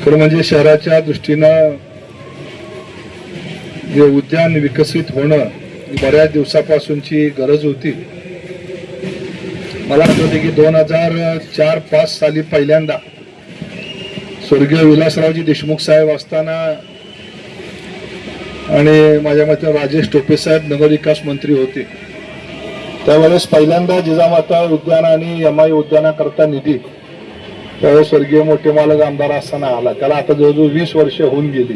खरं म्हणजे शहराच्या दृष्टीनं जे उद्यान विकसित होणं ही बऱ्याच दिवसापासूनची गरज होती. मला आठवते की 2004-05 साली पहिल्यांदा स्वर्गीय विलासरावजी देशमुख साहेब असताना आणि माझ्या मते राजेश टोपे साहेब नगरविकास मंत्री होते, त्यावेळेस पहिल्यांदा जिजामाता उद्यान आणि यमाई उद्यानाकरता निधी त्यावेळेस स्वर्गीय मोठे मालक आमदार असताना आला. त्याला आता जवळजवळ 20 वर्ष होऊन गेली.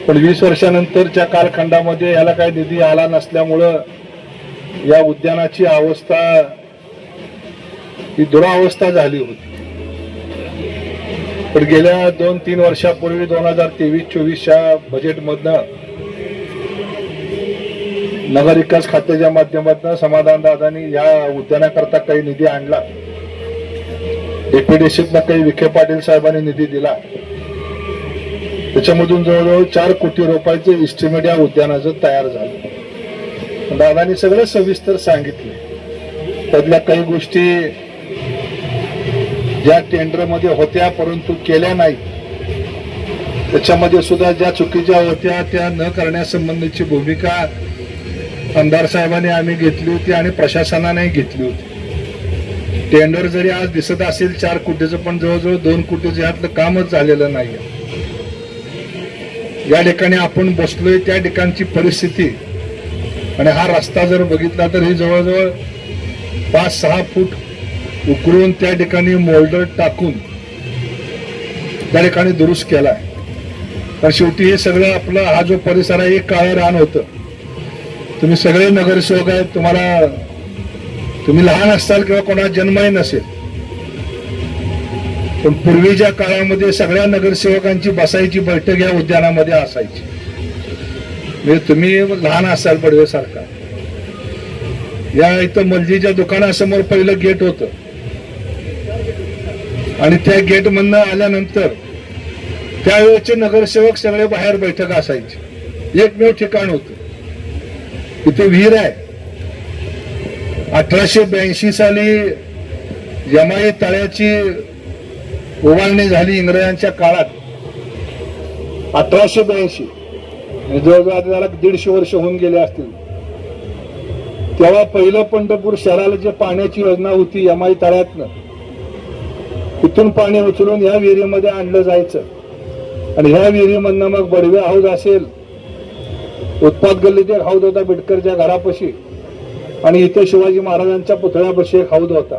पण 20 वर्षानंतरच्या कालखंडामध्ये याला काही निधी आला नसल्यामुळं या उद्यानाची अवस्था ही दुरावस्था झाली होती. पण गेल्या 2-3 वर्षापूर्वी 2023-24च्या बजेटमधनं नगरविकास खात्याच्या माध्यमातून समाधान दादांनी या उद्यानाकरता काही निधी आणला. डेप्युटेशनला काही विखे पाटील साहेबांनी निधी दिला. त्याच्यामधून जवळजवळ 4 कोटी रुपयाचे इस्टिमेट या उद्यानाचं तयार झालं. दादांनी सगळं सविस्तर सांगितले. त्यातल्या काही गोष्टी ज्या टेंडरमध्ये होत्या परंतु केल्या नाही, त्याच्यामध्ये सुद्धा ज्या चुकीच्या होत्या त्या न करण्यासंबंधीची भूमिका आमदार साहेबांनी आम्ही घेतली होती आणि प्रशासनाने घेतली होती. टेंडर जरी आज दिसत असेल 4 कोटीचं, पण जवळजवळ 2 कोटीचं यातलं कामच झालेलं नाही. या ठिकाणी आपण बसलोय त्या ठिकाणची परिस्थिती आणि हा रस्ता जर बघितला तर ही जवळजवळ 5-6 फूट उकरून त्या ठिकाणी मोल्डर टाकून त्या ठिकाणी दुरुस्त केलाय. तर शेवटी हे सगळं आपलं हा जो परिसर आहे हे काळं रान होतं. तुम्ही सगळे नगरसेवक आहेत, तुम्ही लहान असाल किंवा कोणा जन्मही नसेल, पण पूर्वीच्या काळामध्ये सगळ्या नगरसेवकांची बसायची बैठक या उद्यानामध्ये असायची. म्हणजे तुम्ही लहान असाल पडवेसारखा, या इथं मलजीच्या दुकानासमोर पहिलं गेट होतं आणि त्या गेट मधनं आल्यानंतर त्यावेळेचे नगरसेवक सगळे बाहेर बैठक असायची. एकमेव ठिकाण होतं, इथे विहीर आहे. 1882 साली यमाई तळ्याची उभारणी झाली इंग्रजांच्या काळात. 1882 जवळजवळ त्याला 150 वर्ष होऊन गेले असतील. तेव्हा पहिलं पंढरपूर शहराला जे पाण्याची योजना होती यमाई तळ्यातनं, तिथून पाणी उचलून ह्या विहिरीमध्ये आणलं जायचं आणि ह्या विहिरीमधनं मग बडवे हौद असेल, उत्पाद गल्लीत एक हौद होता बिडकरच्या घरापाशी आणि इथे शिवाजी महाराजांच्या पुतळ्यापाशी एक हौद होता.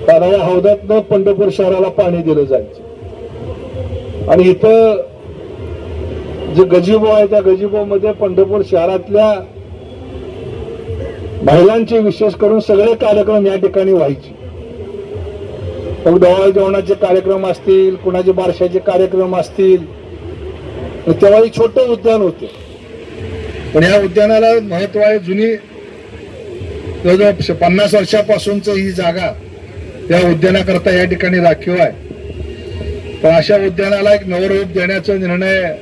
कारण या हौदातनं पंढरपूर शहराला पाणी दिलं जायचं. आणि इथं जे गजिबो आहे त्या गजिबो मध्ये पंढरपूर शहरातल्या महिलांचे विशेष करून सगळे कार्यक्रम या ठिकाणी व्हायचे. मग डोहाळ जेवणाचे कार्यक्रम असतील, कुणाचे बारशाचे कार्यक्रम असतील. तेव्हा हे छोटं उद्यान होते, पण या उद्यानाला महत्व आहे. जुनी 50 वर्षापासूनच ही जागा या उद्यानाकरता या ठिकाणी राखीव आहे. पण अशा उद्यानाला एक नवरूप देण्याचा निर्णय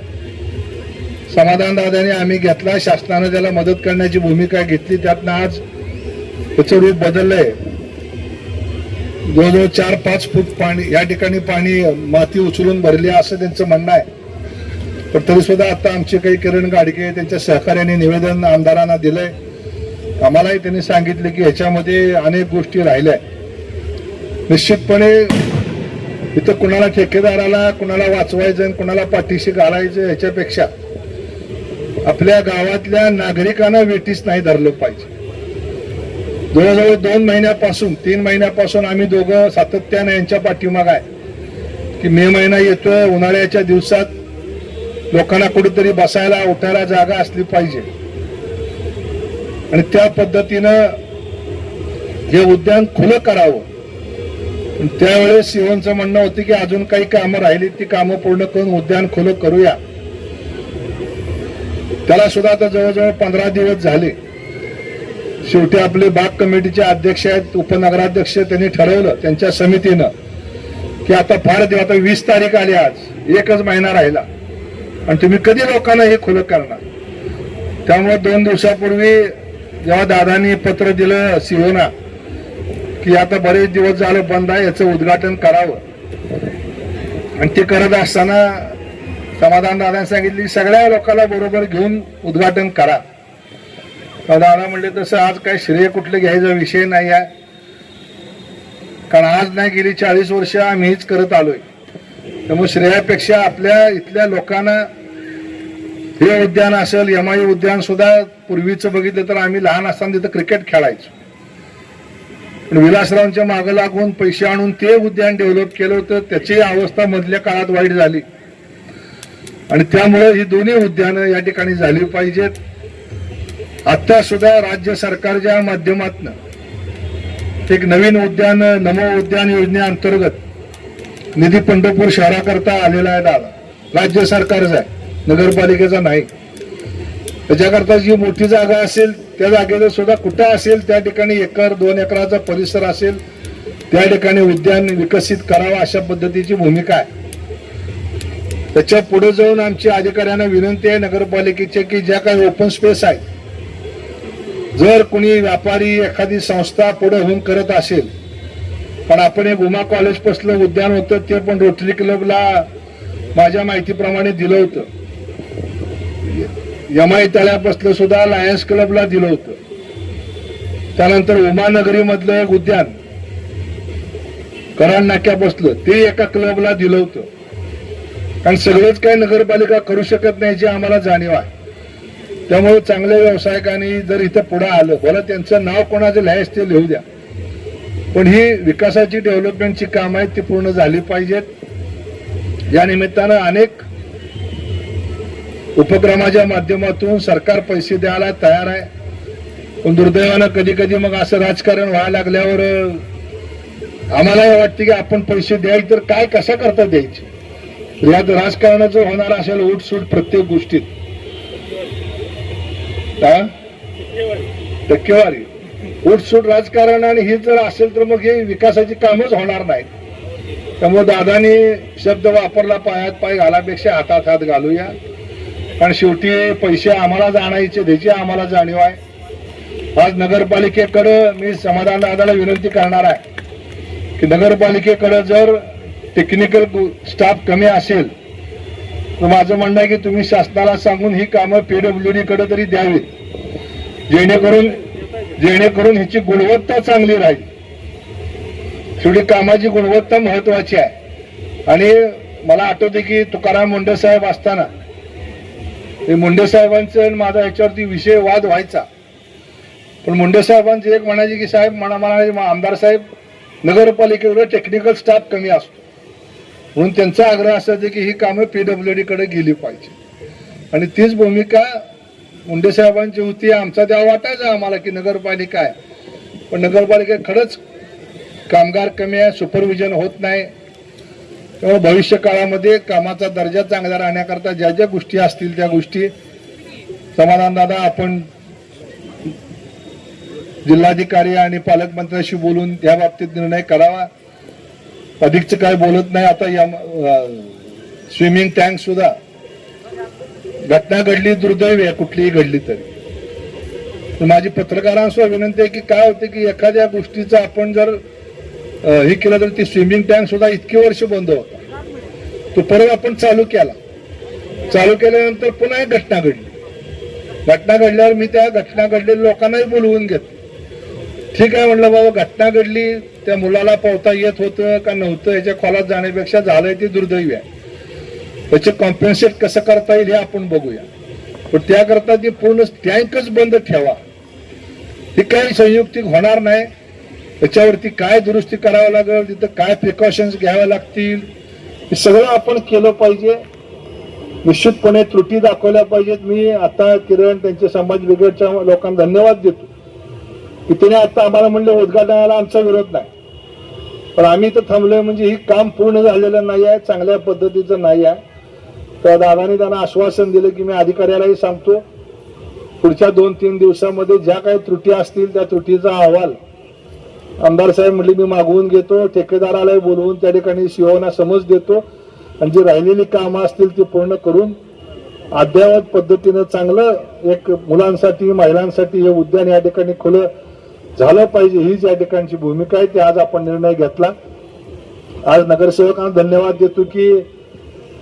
समाधान दादांनी आम्ही घेतला. शासनाने त्याला मदत करण्याची भूमिका घेतली. त्यातनं आज त्याचं रूप बदललंय. जवळजवळ 4-5 फूट पाणी या ठिकाणी पाणी माती उचलून भरली असं त्यांचं म्हणणं आहे. पण तरी सुद्धा आता आमचे काही किरण गाडगे त्यांच्या सहकार्याने निवेदन आमदारांना दिलंय. आम्हालाही त्यांनी सांगितले की ह्याच्यामध्ये अनेक गोष्टी राहिल्या. निश्चितपणे इथं कुणाला ठेकेदाराला कुणाला वाचवायचं कुणाला पाठीशी घालायचं ह्याच्यापेक्षा आपल्या गावातल्या नागरिकांना वेठीस नाही धरलं पाहिजे. जवळजवळ 2 महिन्यापासून 3 महिन्यापासून आम्ही दोघं सातत्याने यांच्या पाठीमाग आहे की मे महिना येतोय, उन्हाळ्याच्या दिवसात लोकांना कुठेतरी बसायला उठायला जागा असली पाहिजे आणि त्या पद्धतीनं हे उद्यान खुलं करावं. त्यावेळेस शिवनचं म्हणणं होतं की अजून काही कामं राहिली, ती कामं पूर्ण करून उद्यान खुलं करूया. त्याला सुद्धा आता जवळजवळ 15 दिवस झाले. शेवटी आपले बाग कमिटीचे अध्यक्ष आहेत, उपनगराध्यक्ष, त्यांनी ठरवलं त्यांच्या समितीनं की आता फार दिवस, आता 20 तारीख आली, आज 1च महिना राहिला आणि तुम्ही कधी लोकांना हे खुलं करणार. त्यामुळे 2 दिवसापूर्वी जेव्हा दादांनी पत्र दिलं सिओना की आता बरेच दिवस झाले बंद आहे, याचं उद्घाटन करावं, आणि ते करत असताना समाधान दादाने सांगितले सगळ्या लोकांना बरोबर घेऊन उद्घाटन करा. दादा म्हणले तसं आज काय श्रेय कुठलं घ्यायचा विषय नाही आहे, कारण आज नाही गेली 40 वर्ष आम्ही हेच करत आलोय. त्यामुळे श्रेयापेक्षा आपल्या इथल्या लोकांना हे उद्यान असेल, यमाई उद्यान सुद्धा पूर्वीचं बघितलं तर आम्ही लहान असताना तिथं क्रिकेट खेळायचो, पण विलासरावांच्या मागं लागून पैसे आणून ते उद्यान डेव्हलप केलं होतं. त्याची अवस्था मधल्या काळात वाईट झाली आणि त्यामुळे ही दोन्ही उद्यानं या ठिकाणी झाली पाहिजेत. आता सुद्धा राज्य सरकारच्या माध्यमातून एक नवीन उद्यान नमो उद्यान योजनेअंतर्गत निधी पंढरपूर शहराकरता आलेला आहे. दादा राज्य सरकारचा आहे, नगरपालिकेचा नाही. त्याच्याकरता जी मोठी जागा असेल त्या जागेला सुद्धा कुठं असेल त्या ठिकाणी 1-2 एकराचा परिसर असेल त्या ठिकाणी उद्यान विकसित करावा अशा पद्धतीची भूमिका आहे. त्याच्या पुढे जाऊन आमची अधिकाऱ्यांना विनंती आहे नगरपालिकेची की ज्या काही ओपन स्पेस आहे, जर कोणी व्यापारी एखादी संस्था पुढे होऊन करत असेल, पण आपण एक उमा कॉलेज पासलं उद्यान होतं ते पण रोटरी क्लबला माझ्या माहितीप्रमाणे दिलं होतं. यमाई तळ्यापासलं सुद्धा लायन्स क्लबला दिलं होतं. त्यानंतर उमानगरी मधलं एक उद्यान कराड नाक्यापासलं ते एका क्लबला दिलं होतं. कारण सगळंच काही नगरपालिका करू शकत नाही याची आम्हाला जाणीव आहे. त्यामुळे चांगल्या व्यावसायिकांनी जर इथं पुढे आलं, बोला त्यांचं नाव कोणाचं लिहायचं ते लिहू द्या, पण ही विकासाची डेव्हलपमेंटची कामं आहेत ती पूर्ण झाली पाहिजेत. या निमित्तानं अनेक उपक्रमाच्या माध्यमातून सरकार पैसे द्यायला तयार आहे, पण दुर्दैवानं कधी कधी मग असं राजकारण व्हायला लागल्यावर आम्हाला वाटते की आपण पैसे द्यायचे तर काय कसं करता द्यायचे. यात राजकारणाचं होणार असेल उठसूट प्रत्येक गोष्टीत टक्केवारी उठसूट राजकारण, आणि हे जर असेल तर मग हे विकासाची कामच होणार नाहीत. त्यामुळे दादानी शब्द वापरला पायात पाय घालापेक्षा हातात हात घालूया, कारण शेवटी पैसे आम्हाला जाणायचे त्याची आम्हाला जाणीव आहे. आज नगरपालिकेकडे मी समाधान दादाला विनंती करणार आहे की नगरपालिकेकडे जर टेक्निकल स्टाफ कमी असेल तर माझं म्हणणं आहे की तुम्ही शासनाला सांगून ही कामं पीडब्ल्यूडी कडे तरी द्यावीत, जेणेकरून ह्याची गुणवत्ता चांगली राहील. शेवटी कामाची गुणवत्ता महत्वाची आहे. आणि मला आठवते की तुकाराम मुंडे साहेब असताना मुंडे साहेबांचं माझा ह्याच्यावरती विषय वाद व्हायचा, पण मुंडे साहेबांचे एक म्हणायचे की साहेब म्हणाले आमदार साहेब नगरपालिकेकडे टेक्निकल स्टाफ कमी असतो, म्हणून त्यांचा आग्रह असायचा की ही कामं पीडब्ल्यूडी कडे गेली पाहिजे. आणि तीच भूमिका मुंडे साहेबांची होती. आमचा तेव्हा वाटायचा आम्हाला की नगरपालिका आहे, पण नगरपालिकेत खरंच कामगार कमी आहे, सुपरविजन होत नाही. त्यामुळे भविष्य काळामध्ये कामाचा दर्जा चांगला राहण्याकरता ज्या ज्या गोष्टी असतील त्या गोष्टी समाधान दादा आपण जिल्हाधिकारी आणि पालकमंत्र्यांशी बोलून त्या बाबतीत निर्णय करावा. अधिकच काय बोलत नाही. आता या स्विमिंग टँक सुद्धा घटना घडली, दुर्दैव आहे कुठलीही घडली तरी. माझी पत्रकारांसुद्धा विनंती आहे की काय होते की एखाद्या गोष्टीचं आपण जर हे केलं तर ती स्विमिंग टँक सुद्धा इतकी वर्ष बंद होता, तो परत आपण चालू केल्यानंतर पुन्हा एक घटना घडली. घटना घडल्यावर मी त्या घटना घडलेल्या लोकांनाही बोलवून घेतलं. ठीक आहे म्हणलं बाबा, घटना घडली, त्या मुलाला पोहता येत होतं का नव्हतं याच्या खोलात जाण्यापेक्षा झालंय ते दुर्दैवी आहे. त्याचे कॉम्पेन्सेट कसं करता येईल हे आपण बघूया, पण त्याकरता ती पूर्ण टँकच बंद ठेवा, हे काही संयुक्तिक होणार नाही. त्याच्यावरती काय दुरुस्ती करावं लागेल, तिथं काय प्रिकॉशन्स घ्याव्या लागतील, हे सगळं आपण केलं पाहिजे. निश्चितपणे त्रुटी दाखवल्या पाहिजेत. मी आता किरण त्यांचे समाज ब्रिगेडच्या लोकांना धन्यवाद देतो की त्याने आता आम्हाला म्हणलं उद्घाटनाला आमचा विरोध नाही, पण आम्ही तर थांबलोय म्हणजे ही काम पूर्ण झालेलं नाही आहे, चांगल्या पद्धतीचं नाही आहे. तर दादानी त्यांना आश्वासन दिलं की मी अधिकाऱ्यालाही सांगतो पुढच्या 2-3 दिवसामध्ये ज्या काही त्रुटी असतील त्या त्रुटीचा अहवाल आमदार साहेब म्हणले मी मागवून घेतो, ठेकेदारालाही बोलवून त्या ठिकाणी सीओना समज देतो आणि जी राहिलेली कामं असतील ती पूर्ण करून अद्ययावत पद्धतीनं चांगलं एक मुलांसाठी महिलांसाठी हे उद्यान या ठिकाणी खुलं झालं पाहिजे, हीच या ठिकाणची भूमिका आहे. ते आज आपण निर्णय घेतला आज नगरसेवकांना धन्यवाद देतो की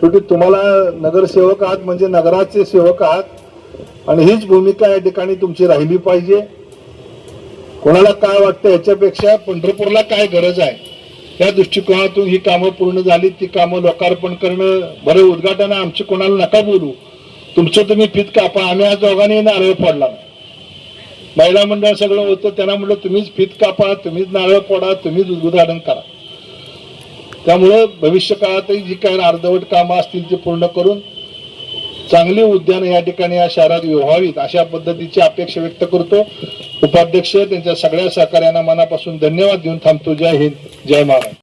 शेवटी तुम्हाला नगरसेवक आहात म्हणजे नगराचे सेवक आहात आणि हीच भूमिका या ठिकाणी तुमची राहिली पाहिजे. कोणाला काय वाटतं याच्यापेक्षा पंढरपूरला काय गरज आहे या दृष्टिकोनातून ही कामं पूर्ण झाली. ती कामं लोकार्पण करणं बरं. उद्घाटन आमची कोणाला नका बोलू, तुमचं तुम्ही फित कापा. आम्ही आज दोघांनी नारळ फोडला. महिला मंडळ सगळं होतं, त्यांना म्हटलं तुम्हीच फित कापा, तुम्हीच नारळ फोडा, तुम्हीच उद्घाटन करा. त्यामुळं भविष्य काळातही जी काही अर्धवट कामं असतील ती पूर्ण करून चांगली उद्यानं या ठिकाणी या शहरात व्हावीत अशा पद्धतीची अपेक्षा व्यक्त करतो. उपाध्यक्ष त्यांच्या सगळ्या सहकार्यांना मनापासून धन्यवाद देऊन थांबतो. जय हिंद, जय महाराष्ट्र.